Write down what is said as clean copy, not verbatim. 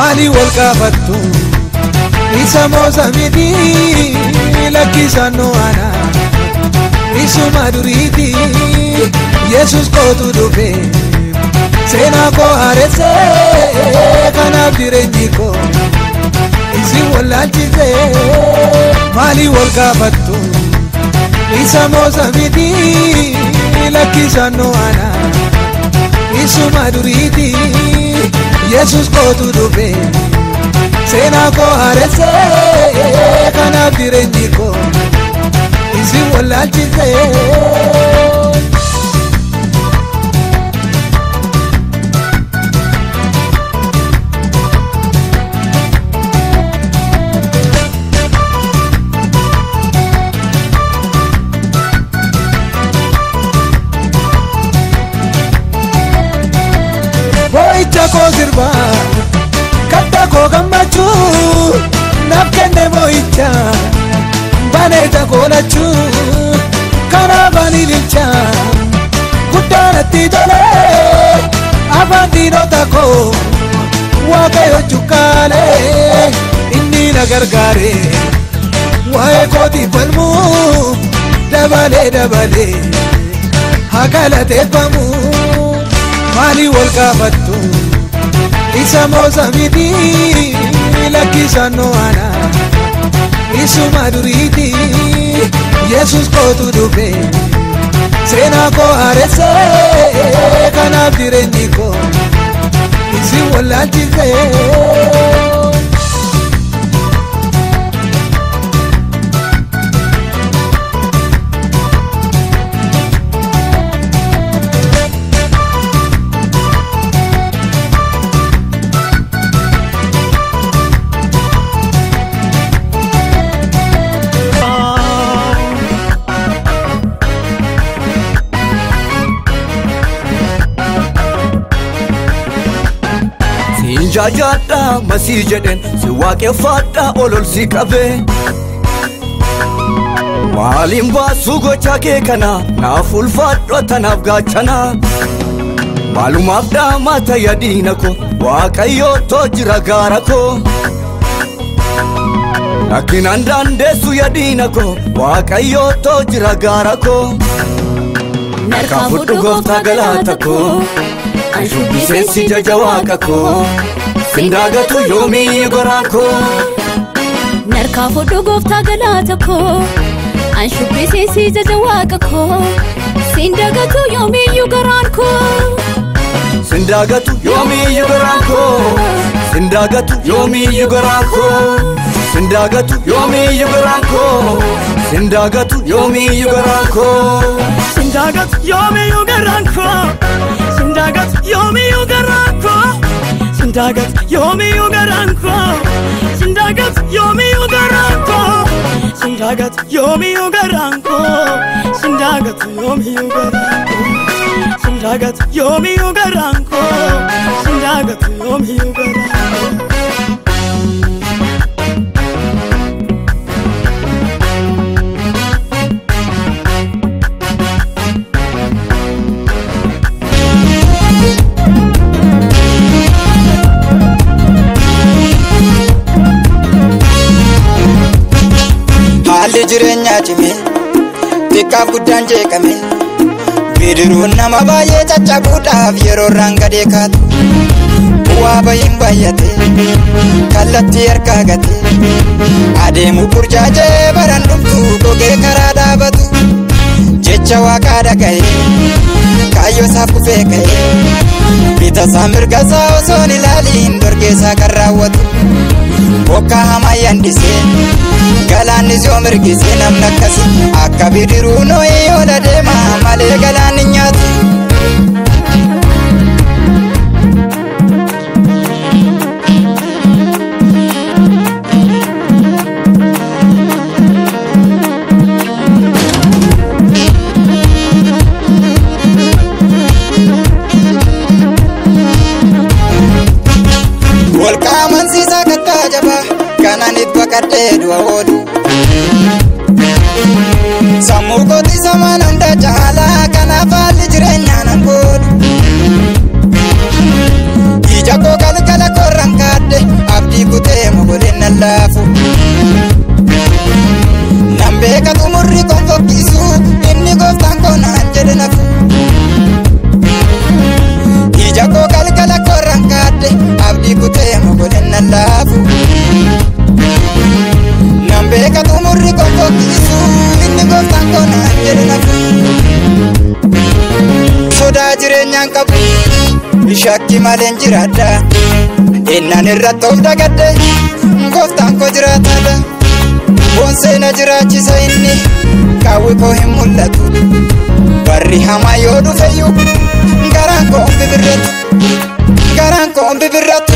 mali wal qabattu isa mosamiti lakkisano ana isuma duriti Yesus kotu dhufe seenaa koo haaresse kanaaf jireenyi koo isin wallaalchise mali wal qabattu isa mosamiti lakkisano ana isuma duriti Yesus kotu dhufe seenaa koo haaresse kanaaf jireenyi koo isin wallaalchise boicha koo sirba kadda koo gammachu naaf kenne boicha baneeta koo lachu kanaafan ililcha guddaanatti tole afaan diinota koo waaqayyo cukkaale inni na gargaare waa'ee kootiif falmu dabalee dabalee haa galateeffamu mali wal qabattu isa mosamiti lakkisano ana isuma duriti Yesus kotu dhufe seenaa koo haaresse kanaaf jireenyi koo isin wallaalchise Jajada masih jeden si waaqeffadha olol si qabe maaliin baasu gocha kee kana naaf ulfaadhu tanaaf gaachana maalumaaf dhaamata yadiina koo waaqayyootu jira gaara koo rakkinaan dandeessu yadiina koo waaqayyootu jira gaara koo narkaa fudhu gooftaa galaata koo an shubbiseen si jaja waaqa koo sindagatu yomi gorako narkaa fudhu gooftaa galaata koo an shubbiseen si jaja waaqa koo sindagatu yomi gorako sindagatu yomi gorako sindagatu yomi gorako sindagatu yomi gorako sindagatu yomi gorako sindagatu yomi gorako sindagatu yomi gorako Sindagat yomi ugaranko Sindagat yomi ugaranko Sindagat yomi ugaranko Sindagat yomi ugaranko Sindagat yomi ugaranko Sindagat yomi ugaranko jirenya chime tika guddaan jeekame bidiruun nama baay'ee caccabuudhaaf yeroo ranga deekaatu waa bayin bayyate kallatti harkaa gate adeemu burjaajee baran dhumtu gogee karaa dhaabatu jecha waaqaa dhaga'ee kaayyoo isaa kufee ka'ee bitasaa mirgasaa osoon ilaaliin dorgeessaa kan raawwatu bokkaa hamaa yandisee galaanis yoo mirgisee namni akkasi akka bidiruu noo'ee yoo deema malee galaan hin nyaatu. Samu koti sama nanda chala kana fali jirenya nangodu Ija ko kala korang kade shakki maleen jiraadha innaan irratti of dagadhe gooftaan koo jiraataadha boonsee na jiraachisa inni kaawwi koo hin mul'atu warri hamaa yoo dhufeyyuu garaan koo hin bibirratu garaan koo hin bibirratu